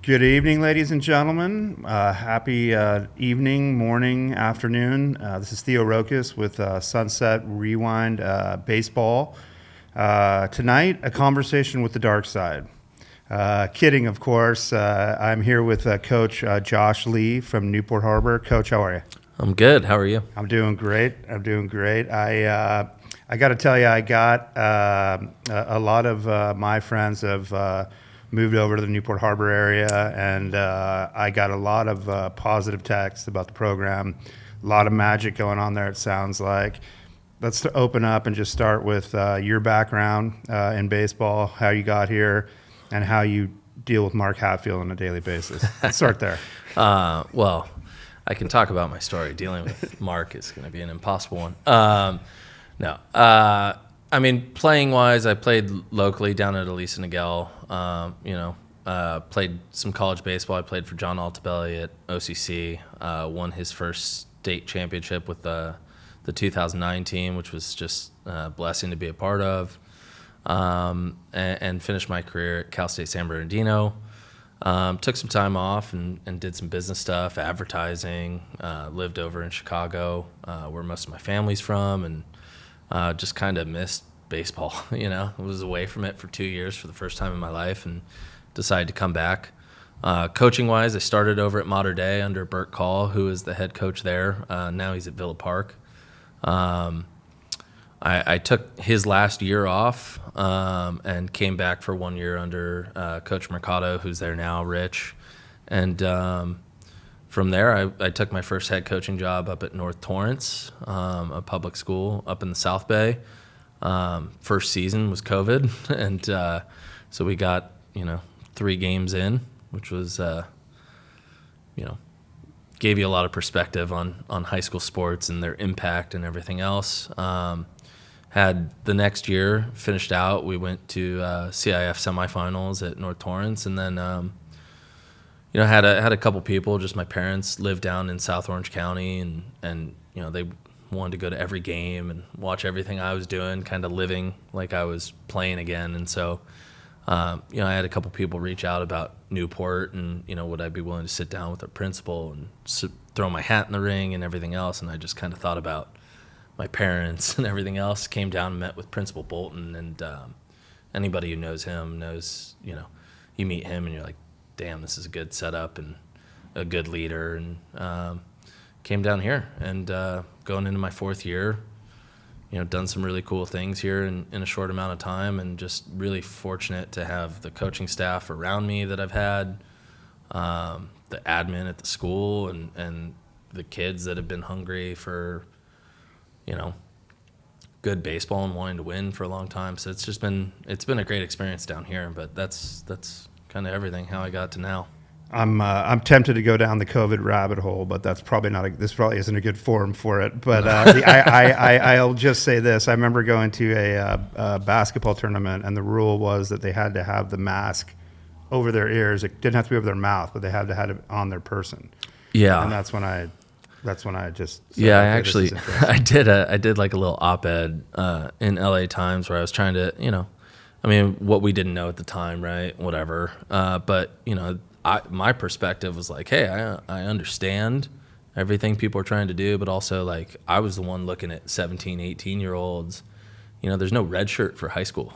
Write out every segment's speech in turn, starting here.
Good evening, ladies and gentlemen. Happy evening, morning, afternoon. This is Theo Rokos with Sunset Rewind Baseball. Tonight, a conversation with the dark side. Kidding, of course. I'm here with Coach Josh Lee from Newport Harbor. Coach, how are you? I'm good. How are you? I'm doing great. I got to tell you, I got a lot of my friends have moved over to the Newport Harbor area, and I got a lot of positive texts about the program. A lot of magic going on there, it sounds like. Let's open up and just start with your background in baseball, how you got here, and how you deal with Mark Hatfield on a daily basis. Let's start there. Well, I can talk about my story. Dealing with Mark is going to be an impossible one. I mean, playing-wise, I played locally down at Aliso Niguel. Played some college baseball. I played for John Altobelli at OCC. Won his first state championship with the 2009 team, which was just a blessing to be a part of. And finished my career at Cal State San Bernardino. Took some time off and did some business stuff, advertising. Lived over in Chicago, where most of my family's from, and just kind of missed baseball. I was away from it for 2 years for the first time in my life, and decided to come back. Coaching-wise, I started over at Mater Dei under Burt, who is the head coach there. Now he's at Villa Park. I took his last year off and came back for 1 year under Coach Mercado, who's there now, Rich. And from there, I took my first head coaching job up at North Torrance, a public school up in the South Bay. First season was COVID, and so we got 3 games in, which was gave you a lot of perspective on high school sports and their impact and everything else. Had the next year finished out, we went to CIF semifinals at North Torrance, and then had a couple people. Just my parents lived down in South Orange County, and they wanted to go to every game and watch everything I was doing, kind of living like I was playing again. And so I had a couple people reach out about Newport, and would I be willing to sit down with their principal and throw my hat in the ring and everything else. And I just kind of thought about my parents and everything else. Came down and met with Principal Boulton, and anybody who knows him knows, you meet him and you're like, damn, this is a good setup and a good leader. And came down here, and going into my 4th year, done some really cool things here in a short amount of time, and just really fortunate to have the coaching staff around me that I've had, the admin at the school, and the kids that have been hungry for good baseball and wanting to win for a long time. So it's been a great experience down here, but that's kind of everything, how I got to now. I'm tempted to go down the COVID rabbit hole, but that's probably this probably isn't a good forum for it. But I'll just say this. I remember going to a basketball tournament, and the rule was that they had to have the mask over their ears. It didn't have to be over their mouth, but they had to have it on their person. Yeah. And that's when I just said, I actually I did like a little op-ed in LA Times where I was trying to, what we didn't know at the time, right? Whatever. But my perspective was like, hey, I understand everything people are trying to do, but also like I was the one looking at 17, 18-year-olds. There's no red shirt for high school,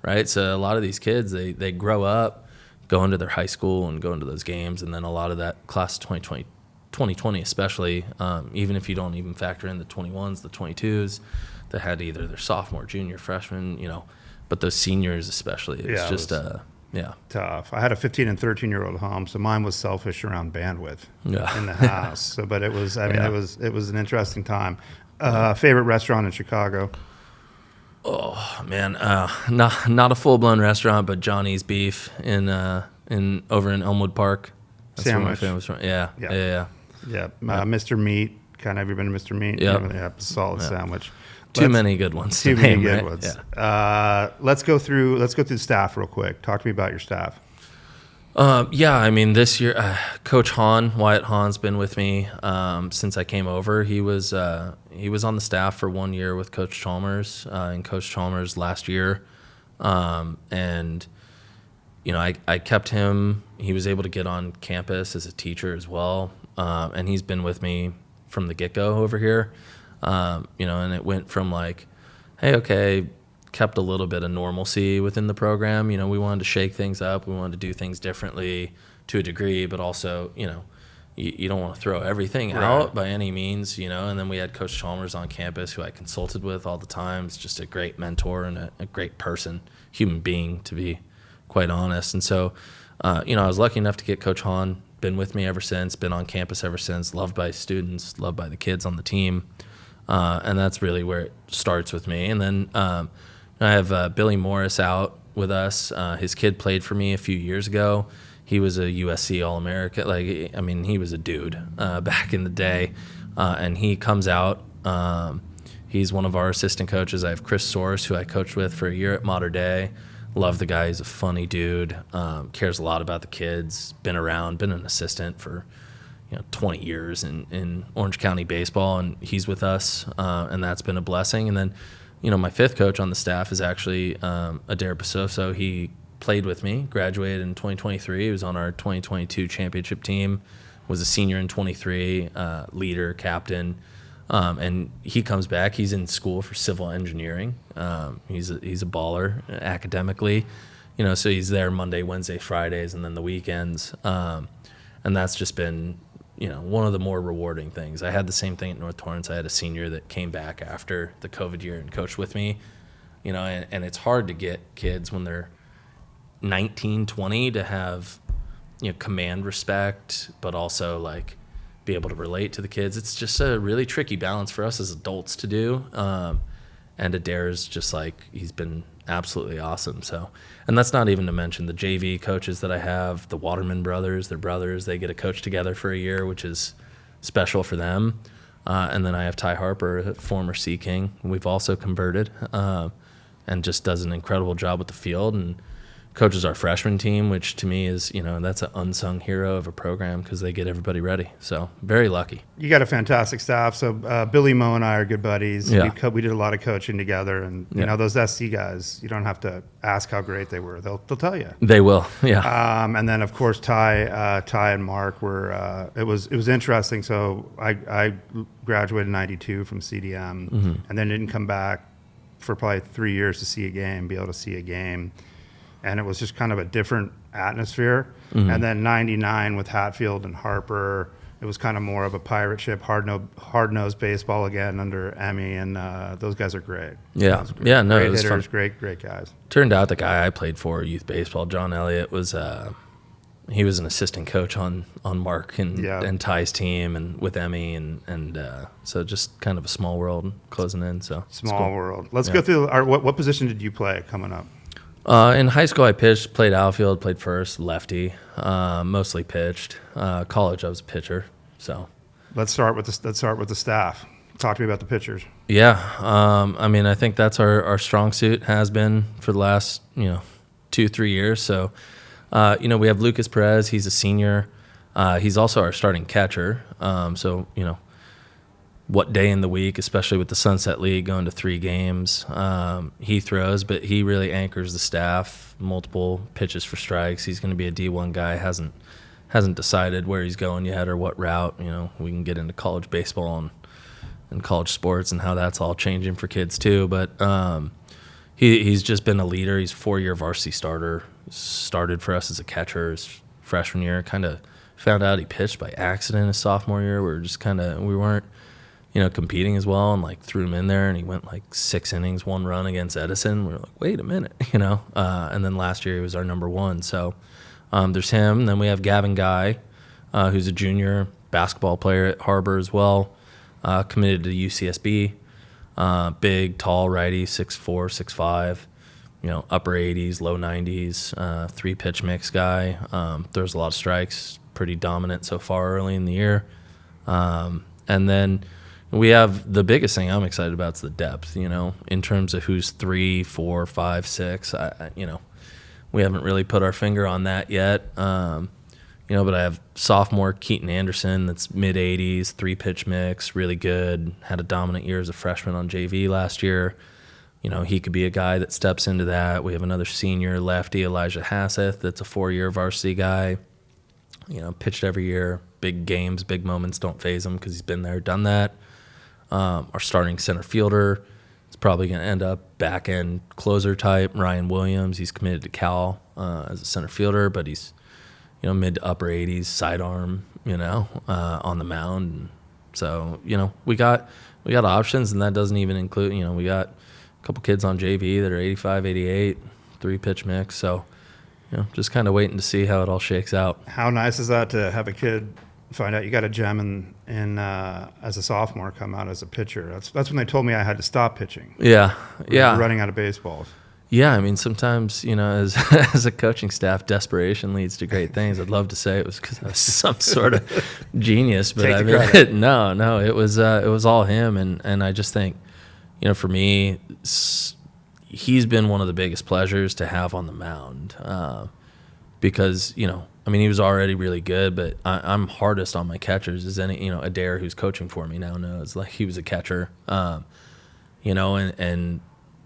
right? So a lot of these kids, they grow up going to their high school and going to those games, and then a lot of that class of 2020 especially, even if you don't even factor in the 21s, the 22s, that had either their sophomore, junior, freshman, but those seniors especially, it's tough. I had a 15 and 13-year-old home, so mine was selfish around bandwidth in the house. So, but it was, it was an interesting time. Favorite restaurant in Chicago? Oh man, not a full-blown restaurant, but Johnny's Beef over in Elmwood Park. That's Sandwich. Where my family's from. Yeah. Mr. Meat. Kind of, have you been to Mr. Meat? Yeah. Solid sandwich. Too many good ones. Too many good right? ones. Yeah. Let's go through the staff real quick. Talk to me about your staff. This year, Coach Wyatt Hahn's been with me since I came over. He was on the staff for 1 year with Coach Chalmers, and Coach Chalmers last year, and I kept him. He was able to get on campus as a teacher as well, and he's been with me from the get-go over here. And it went from like, hey, okay, kept a little bit of normalcy within the program. We wanted to shake things up. We wanted to do things differently to a degree, but also, you don't want to throw everything out by any means, And then we had Coach Chalmers on campus, who I consulted with all the time. He's just a great mentor and a great person, human being, to be quite honest. And so, I was lucky enough to get Coach Hahn, been with me ever since, been on campus ever since, loved by students, loved by the kids on the team. And that's really where it starts with me. And then I have Billy Morris out with us. His kid played for me a few years ago. He was a USC All-American. He was a dude back in the day. And he comes out. He's one of our assistant coaches. I have Chris Source, who I coached with for a year at Mater Dei. Love the guy. He's a funny dude. Cares a lot about the kids. Been an assistant for 20 years in Orange County baseball, and he's with us, and that's been a blessing. And then, my fifth coach on the staff is actually Adair Basoso. He played with me, graduated in 2023. He was on our 2022 championship team, was a senior in 23, leader, captain, and he comes back. He's in school for civil engineering. He's a baller academically, so he's there Monday, Wednesday, Fridays, and then the weekends. And that's just been, one of the more rewarding things. I had the same thing at North Torrance. I had a senior that came back after the COVID year and coached with me, and it's hard to get kids when they're 19, 20 to have, command respect, but also like be able to relate to the kids. It's just a really tricky balance for us as adults to do. And Adair's just he's been absolutely awesome. So, and that's not even to mention the JV coaches that I have, the Waterman brothers, they're brothers. They get to coach together for a year, which is special for them. And then I have Ty Harper, former Sea King. We've also converted, and just does an incredible job with the field and coaches our freshman team, which to me is, that's an unsung hero of a program because they get everybody ready. So very lucky. You got a fantastic staff. So Billy Moe and I are good buddies. Yeah. We did a lot of coaching together, and those SC guys, you don't have to ask how great they were. They'll tell you. They will. Yeah. And then of course Ty and Mark were. It was interesting. So I graduated in '92 from CDM, and then didn't come back for probably 3 years to see a game, be able to see a game. And it was just kind of a different atmosphere. And then '99 with Hatfield and Harper, it was kind of more of a pirate ship, hard-nosed baseball again under Emmy, and those guys are great. Yeah, great. Yeah, no, great it was hitters, fun. Great guys. Turned out the guy I played for youth baseball, John Elliott, was he was an assistant coach on Mark and Ty's team and with Emmy, and so just kind of a small world closing in. So small world. Let's go through. What position did you play coming up? In high school, I pitched, played outfield, played first, lefty, mostly pitched. College, I was a pitcher. So, let's start with the staff. Talk to me about the pitchers. Yeah, I think that's our strong suit, has been for the last 2-3 years. So, we have Lucas Perez. He's a senior. He's also our starting catcher. What day in the week, especially with the Sunset League going to 3 games, he throws, but he really anchors the staff, multiple pitches for strikes. He's going to be a D1 guy, hasn't decided where he's going yet or what route. We can get into college baseball and college sports and how that's all changing for kids too. But he's just been a leader. He's a 4-year varsity starter, started for us as a catcher his freshman year, kind of found out he pitched by accident his sophomore year. We weren't competing as well, and threw him in there, and he went 6 innings, 1 run against Edison. We were like, wait a minute, and then last year he was our number 1. So there's him. And then we have Gavin Guy, who's a junior basketball player at Harbor as well, committed to UCSB. Big, tall righty, 6'4", 6'5", upper 80s, low 90s, 3-pitch mix guy. Throws a lot of strikes, pretty dominant so far early in the year. And then we have the biggest thing I'm excited about is the depth, in terms of who's 3, 4, 5, 6. We haven't really put our finger on that yet. But I have sophomore Keaton Anderson that's mid-80s, 3-pitch mix, really good. Had a dominant year as a freshman on JV last year. he could be a guy that steps into that. We have another senior lefty, Elijah Hasseth, that's a 4-year varsity guy. Pitched every year. Big games, big moments don't faze him because he's been there, done that. Our starting center fielder is probably going to end up back-end closer type, Ryan Williams. He's committed to Cal as a center fielder, but he's mid to upper 80s, sidearm, on the mound. And so, we got options, and that doesn't even include, we got a couple kids on JV that are 85, 88, 3-pitch mix. So, just kind of waiting to see how it all shakes out. How nice is that to have a kid find out you got a gem in as a sophomore come out as a pitcher? That's when they told me I had to stop pitching. Yeah. Running out of baseballs. Yeah, I mean, sometimes, as a coaching staff, desperation leads to great things. I'd love to say it was because I was some sort of genius, but Take the credit. No, it was all him, and I just think, for me, he's been one of the biggest pleasures to have on the mound, because he was already really good, but I'm hardest on my catchers. As any Adair, who's coaching for me now, knows, like, he was a catcher, and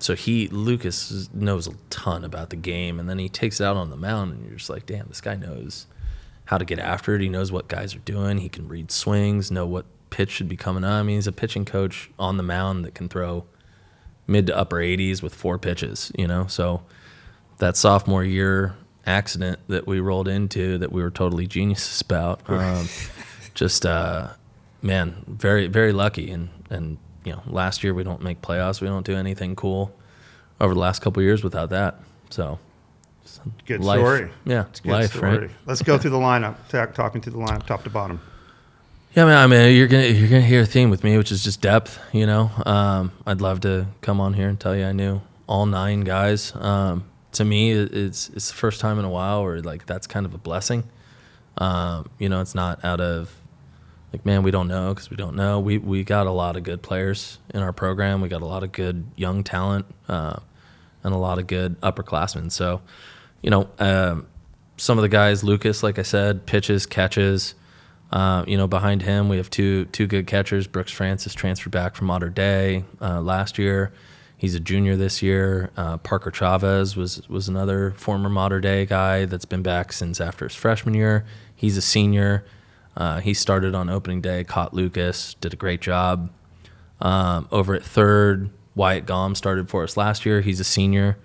so Lucas knows a ton about the game, and then he takes it out on the mound, and you're just like, damn, this guy knows how to get after it. He knows what guys are doing. He can read swings, know what pitch should be coming on. I mean, he's a pitching coach on the mound that can throw mid to upper 80s with 4 pitches, So that sophomore year accident that we rolled into that we were totally geniuses about, very, very lucky. And last year we don't make playoffs. We don't do anything cool over the last couple of years without that. So, good life. Story. Yeah, it's good life, story. right? Let's go through the lineup. Talking through the lineup, top to bottom. Yeah, I mean, you're gonna hear a theme with me, which is just depth. I'd love to come on here and tell you I knew all 9 guys. To me, it's the first time in a while where, like, that's kind of a blessing. It's not out of, like, man, we don't know because we don't know. We got a lot of good players in our program. We got a lot of good young talent and a lot of good upperclassmen. So, some of the guys, Lucas, like I said, pitches, catches. Behind him we have two good catchers. Brooks Francis transferred back from Mater Dei last year. He's a junior this year. Parker Chavez was another former Mater Dei guy that's been back since after his freshman year. He's a senior. He started on opening day, caught Lucas, did a great job. Over at third, Wyatt Gom started for us last year. He's a senior,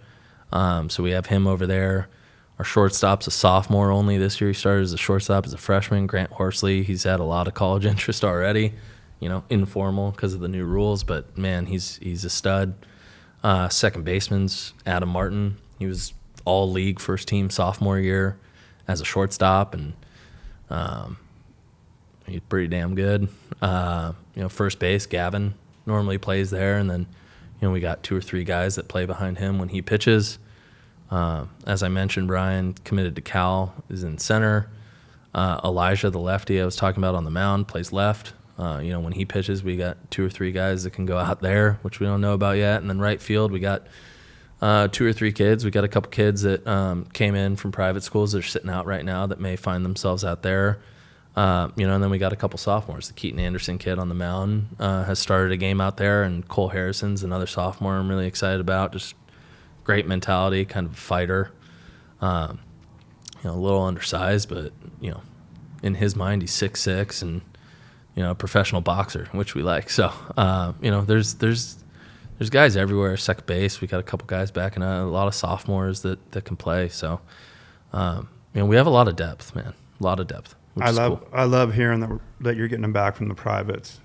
so we have him over there. Our shortstop's a sophomore only this year. He started as a shortstop as a freshman. Grant Horsley, he's had a lot of college interest already, informal because of the new rules, but, man, he's a stud. Second baseman's Adam Martin. He was all-league first-team sophomore year as a shortstop, and he's pretty damn good. First base, Gavin normally plays there, and then, we got 2 or 3 guys that play behind him when he pitches. As I mentioned, Brian, committed to Cal, is in center. Elijah, the lefty I was talking about on the mound, plays left. When he pitches, we got 2 or 3 guys that can go out there, which we don't know about yet. And then right field, we got 2 or 3 kids. We got a couple kids that came in from private schools that are sitting out right now that may find themselves out there. And then we got a couple sophomores. The Keaton Anderson kid on the mound has started a game out there, and Cole Harrison's another sophomore I'm really excited about. Just great mentality, kind of a fighter. A little undersized, but, in his mind, he's 6'6", and, a professional boxer, which we like. So, there's guys everywhere. Second base, we got a couple guys back, and a lot of sophomores that can play. So, we have a lot of depth, man. A lot of depth. I love hearing that you're getting them back from the privates.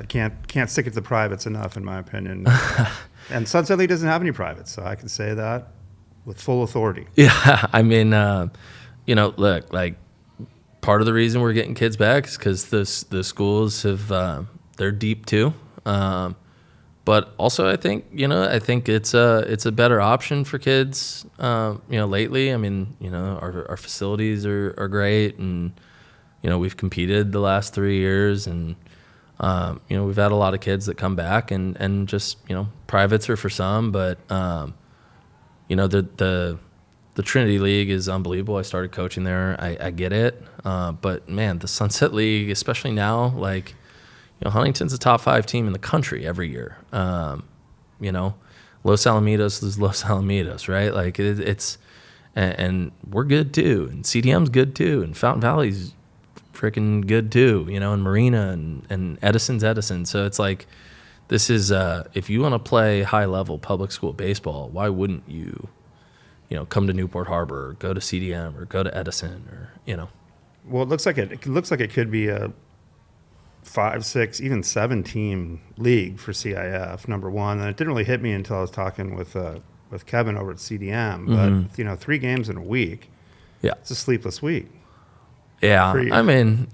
Can't stick it to the privates enough, in my opinion. And Sunset League doesn't have any privates, so I can say that with full authority. Yeah, I mean, look, like, part of the reason we're getting kids back is because the schools have they're deep too. But also, I think it's a better option for kids. Lately, I mean, our facilities are great, and we've competed the last 3 years, and we've had a lot of kids that come back, and just privates are for some, but the Trinity League is unbelievable. I started coaching there. I get it, but, man, the Sunset League, especially now, like, Huntington's a top 5 team in the country every year. Los Alamitos is Los Alamitos, right? Like it's and we're good too, and CDM's good too, and Fountain Valley's freaking good too, and Marina and Edison's Edison. So it's like, this is if you want to play high level public school baseball, why wouldn't you come to Newport Harbor, or go to CDM, or go to Edison, or Well, it looks like it could be a 5, 6, even 7 team league for CIF. Number one, and it didn't really hit me until I was talking with Kevin over at CDM. But 3 games in a week. Yeah, it's a sleepless week. Yeah, I mean,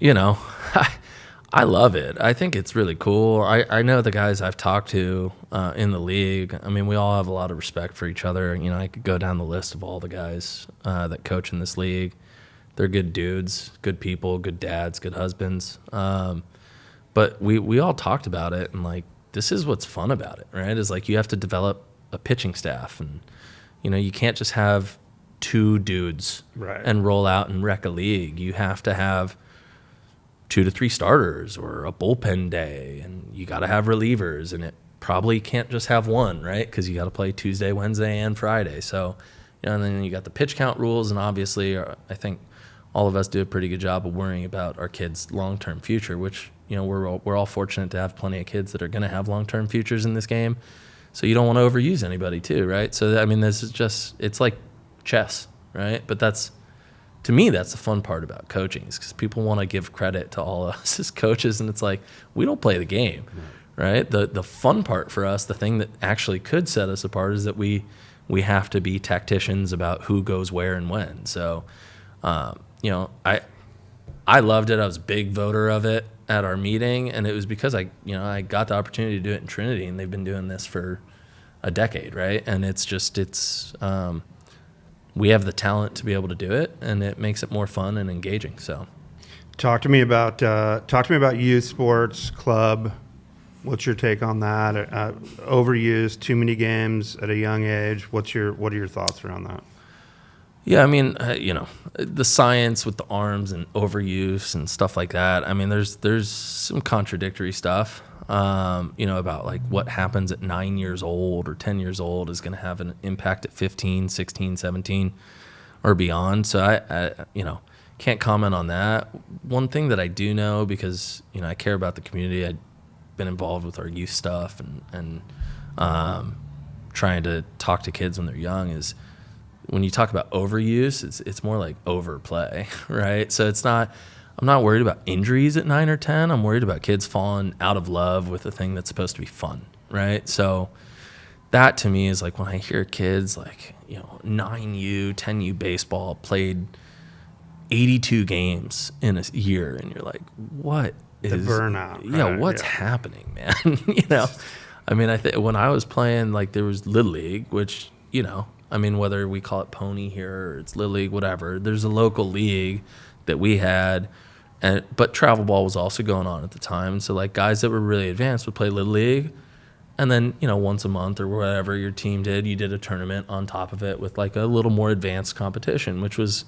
I love it. I think it's really cool. I know the guys I've talked to in the league. I mean, we all have a lot of respect for each other. I could go down the list of all the guys that coach in this league. They're good dudes, good people, good dads, good husbands. But we all talked about it, and like, this is what's fun about it, right? Is like, you have to develop a pitching staff, and you can't just have 2 dudes and roll out and wreck a league. You have to have 2 to 3 starters, or a bullpen day, and you got to have relievers, and it probably can't just have one, right? Because you got to play Tuesday, Wednesday, and Friday. So, and then you got the pitch count rules, and obviously, I think all of us do a pretty good job of worrying about our kids' long-term future, which we're all fortunate to have plenty of kids that are going to have long-term futures in this game. So you don't want to overuse anybody too, right? So I mean, this is just, it's like chess, right? But to me, that's the fun part about coaching, is because people want to give credit to all us as coaches, and it's like, we don't play the game, right? The fun part for us, the thing that actually could set us apart, is that we have to be tacticians about who goes where and when. So, I loved it. I was a big voter of it at our meeting, and it was because I got the opportunity to do it in Trinity, and they've been doing this for a decade, right? And we have the talent to be able to do it, and it makes it more fun and engaging. So, talk to me about youth sports club. What's your take on that? Overuse, too many games at a young age. What are your thoughts around that? Yeah, I mean, the science with the arms and overuse and stuff like that. I mean, there's some contradictory stuff, about like what happens at 9 years old or 10 years old is going to have an impact at 15, 16, 17 or beyond. So I can't comment on that. One thing that I do know, because, I care about the community, I've been involved with our youth stuff and trying to talk to kids when they're young, is when you talk about overuse, it's more like overplay, right? So I'm not worried about injuries at 9 or 10. I'm worried about kids falling out of love with a thing that's supposed to be fun, right? So that to me is like, when I hear kids like, 9U, 10U baseball played 82 games in a year, and you're like, what is the burnout? Yeah, right? What's happening, man? I mean, when I was playing, like, there was Little League, which, I mean, whether we call it Pony here or it's Little League, whatever, there's a local league that we had, but travel ball was also going on at the time. So like, guys that were really advanced would play Little League, and then once a month or whatever your team did, you did a tournament on top of it with like a little more advanced competition, which was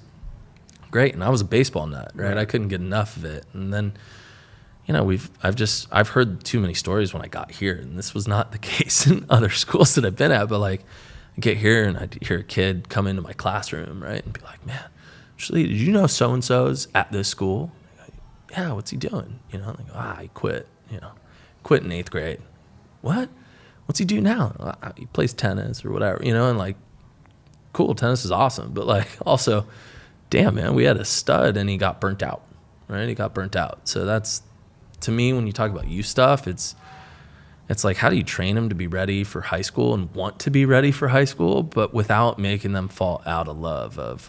great. And I was a baseball nut, right? I couldn't get enough of it. And then I've heard too many stories when I got here, and this was not the case in other schools that I've been at, but like, I get here and I'd hear a kid come into my classroom, right, and be like, man, actually, did you know so-and-so's at this school? I go, yeah, what's he doing? And I go, he quit, quit in 8th grade. What? What's he do now? He plays tennis or whatever, and like, cool, tennis is awesome. But like, also, damn, man, we had a stud and he got burnt out, right? He got burnt out. So that's, to me, when you talk about youth stuff, it's like, how do you train them to be ready for high school and want to be ready for high school, but without making them fall out of love of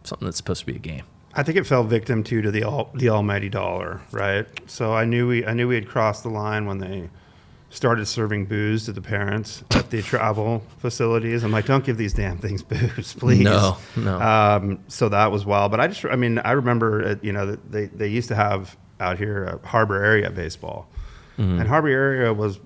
something that's supposed to be a game? I think it fell victim to the almighty dollar, right? So I knew we had crossed the line when they started serving booze to the parents at the travel facilities. I'm like, don't give these damn things booze, please. No. So that was wild. But I remember, they used to have out here Harbor area baseball. Mm-hmm. And Harbor area was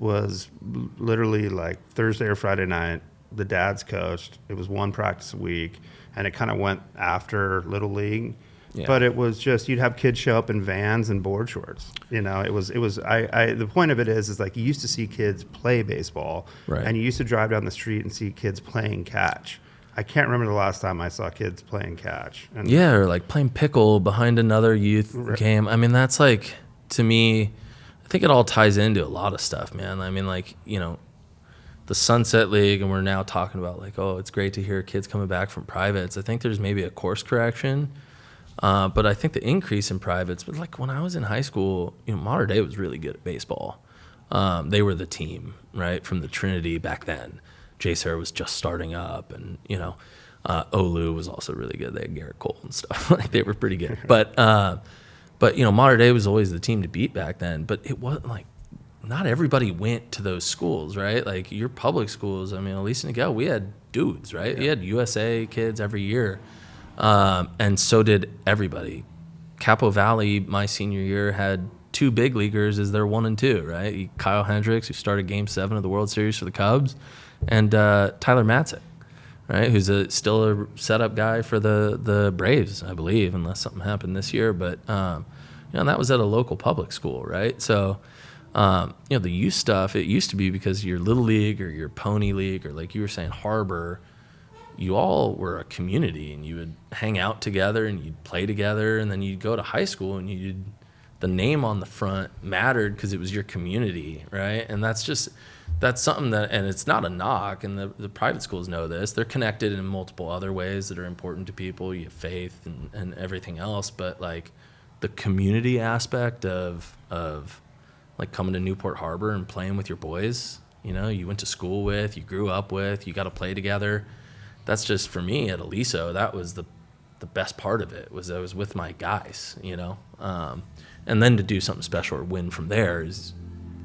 literally like Thursday or Friday night. The dads coached. It was one practice a week, and it kind of went after Little League. Yeah. But it was just, you'd have kids show up in vans and board shorts. You know, the point of it is like you used to see kids play baseball, Right. and you used to drive down the street and see kids playing catch. I can't remember the last time I saw kids playing catch. And Yeah, or like playing pickle behind another youth game. I mean, that's like, to me, I think it all ties into a lot of stuff, man. I mean, like, you know, the Sunset League, and we're now talking about like, oh, it's great to hear kids coming back from privates. I think there's maybe a course correction, but I think the increase in privates, but like when I was in high school, you know, Mater Dei was really good at baseball. They were the team, right, from the Trinity back then. Jacer was just starting up, and, you know, Olu was also really good. They had Garrett Cole and stuff. Like, they were pretty good. But you know, Mater Dei was always the team to beat back then. But it wasn't like, not everybody went to those schools, right? Like your public schools, I mean, Aliso Niguel, we had dudes, right? You had USA kids every year. And so did everybody. Capo Valley, my senior year, had 2 big leaguers as their 1 and 2, right? Kyle Hendricks, who started Game 7 of the World Series for the Cubs, and Tyler Matzik, right? Who's still a setup guy for the Braves, I believe, unless something happened this year. But, you know, that was at a local public school, right? So, you know, the youth stuff, it used to be because your little league or your pony league, or like you were saying, Harbor, you all were a community, and you would hang out together and you'd play together, and then you'd go to high school and the name on the front mattered because it was your community, right? And that's something that, and it's not a knock, and the private schools know this. They're connected in multiple other ways that are important to people. You have faith and everything else, but like the community aspect of like coming to Newport Harbor and playing with your boys, you know, you went to school with, you grew up with, you got to play together. That's just, for me at Aliso, that was the best part of it, was I was with my guys, you know. And then to do something special or win from there is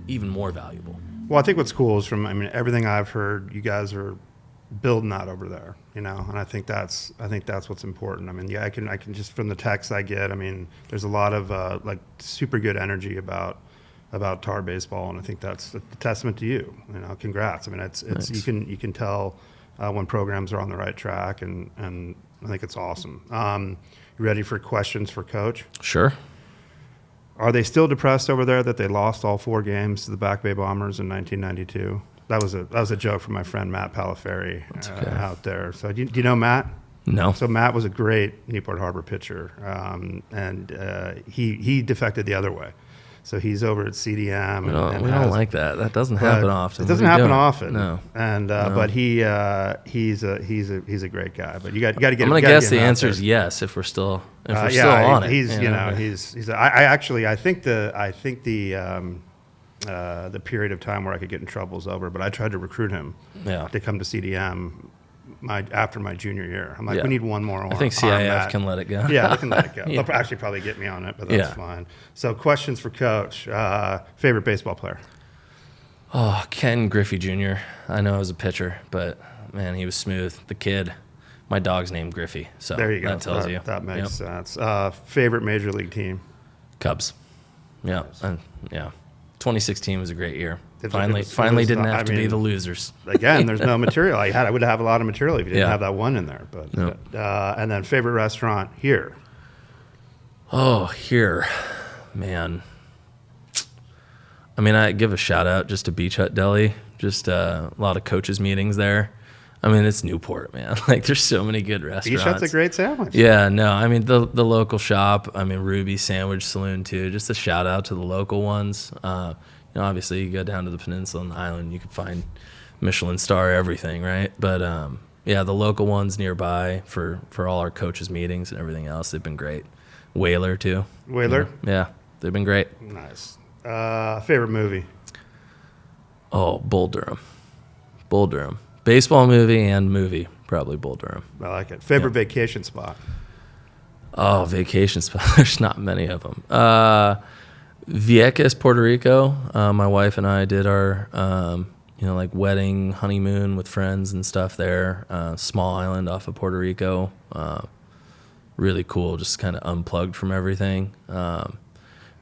even more valuable. Well, I think what's cool is everything I've heard, you guys are building that over there, you know, and I think that's what's important. I mean, yeah, I can just, from the texts I get, I mean, there's a lot of like super good energy about Tar baseball, and I think that's a testament to you. You know, congrats. I mean, it's Thanks. you can tell when programs are on the right track, and I think it's awesome. You ready for questions for Coach? Sure. Are they still depressed over there that they lost all 4 games to the Back Bay Bombers in 1992? That was a joke from my friend Matt Palaferi out there. So do you know Matt? No. So Matt was a great Newport Harbor pitcher, and he defected the other way. So he's over at CDM. We don't like that. That doesn't happen often. It doesn't happen often. No. And No. But he's a great guy. But you got to get. I'm gonna guess the answer is yes if we're still still on it. He's I think the period of time where I could get in trouble is over. But I tried to recruit him to come to CDM after my junior year. I'm like, we need one more. I think CIF can let it go. Yeah, they can let it go. They'll actually probably get me on it, but that's fine. So questions for Coach. Favorite baseball player? Oh, Ken Griffey Jr. I know I was a pitcher, but man, he was smooth. The kid. My dog's named Griffey, so there you go. That tells you. That makes sense. Favorite major league team? Cubs. Yeah, and 2016 was a great year. Finally Didn't have to be the losers. Again, there's no material. I would have a lot of material if you didn't have that one in there. But Yep. And then favorite restaurant here? Oh, here, man. I mean, I give a shout out just to Beach Hut Deli. Just a lot of coaches meetings there. I mean, it's Newport, man. Like, there's so many good restaurants. Beach Hut's a great sandwich. Yeah, no, I mean, the local shop. I mean, Ruby Sandwich Saloon too. Just a shout out to the local ones. You know, obviously, you go down to the peninsula and the island, you can find Michelin star everything, right? But yeah, the local ones nearby for all our coaches meetings and everything else, they've been great. Whaler too. Whaler? Yeah, they've been great. Nice. Favorite movie? Oh, Bull Durham. Bull Durham. Baseball movie and movie, probably Bull Durham. I like it. Favorite vacation spot? Oh, vacation spot. There's not many of them. Vieques, Puerto Rico. My wife and I did our, like wedding, honeymoon with friends and stuff there. Small island off of Puerto Rico. Really cool, just kind of unplugged from everything. And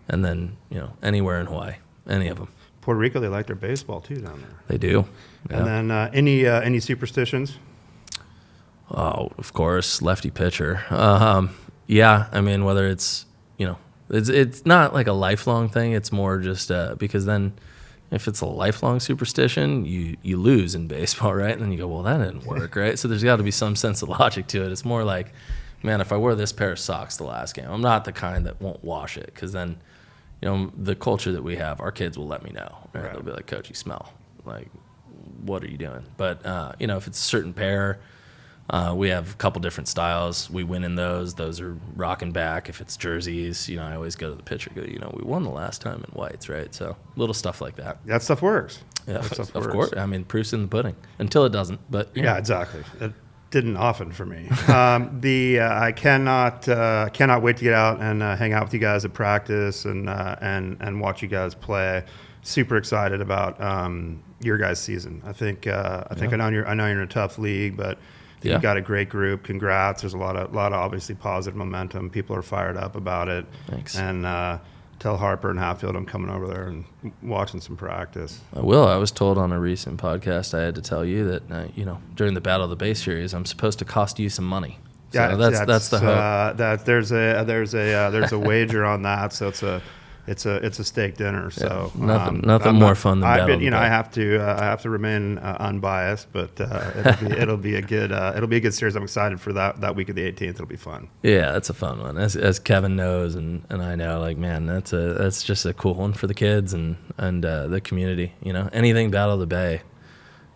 then, anywhere in Hawaii, any of them. Puerto Rico, they like their baseball too down there. They do. Yeah. And then any superstitions? Oh, of course, lefty pitcher. Yeah, I mean, whether it's, it's not like a lifelong thing. It's more just because then if it's a lifelong superstition, you lose in baseball, right? And then you go, well, that didn't work, right? So there's got to be some sense of logic to it. It's more like, man, if I wear this pair of socks the last game, I'm not the kind that won't wash it, because then, the culture that we have, our kids will let me know. Right? They'll be like, Coach, you smell. Like, what are you doing? But, if it's a certain pair, we have a couple different styles. We win in those. Those are rocking back. If it's jerseys, I always go to the pitcher, go, we won the last time in whites, right? So little stuff like that. That stuff works. Yeah, that stuff of works. course. I mean, proof's in the pudding until it doesn't. But yeah, exactly. It didn't often for me. I cannot wait to get out and hang out with you guys at practice and watch you guys play. Super excited about your guys' season. I know you're in a tough league, but you've got a great group. Congrats. There's a lot of obviously positive momentum. People are fired up about it. Thanks. And tell Harper and Hatfield I'm coming over there and watching some practice. I will. I was told on a recent podcast I had to tell you that during the Battle of the Bay series I'm supposed to cost you some money. So Yeah, that's the hope. There's a wager on that. So it's a steak dinner. So nothing more fun than Battle of the Bay. I have to remain unbiased, but it'll be a good series. I'm excited for that week of the 18th. It'll be fun. Yeah, that's a fun one. As Kevin knows and I know, like, man, that's just a cool one for the kids and the community. Anything Battle of the Bay,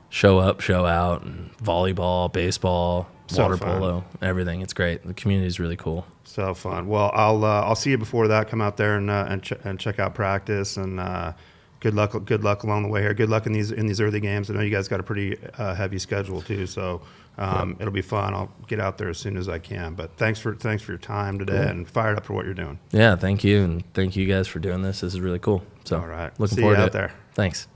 show up, show out, and volleyball, baseball, water polo, everything. It's great. The community's really cool. So fun. Well, I'll see you before that. Come out there and check out practice, and good luck along the way here. Good luck in these early games. I know you guys got a pretty heavy schedule too, so it'll be fun. I'll get out there as soon as I can. But thanks for your time today, and fired up for what you're doing. Yeah, thank you, and thank you guys for doing this. This is really cool. So all right, looking see forward you to out it. there. Thanks.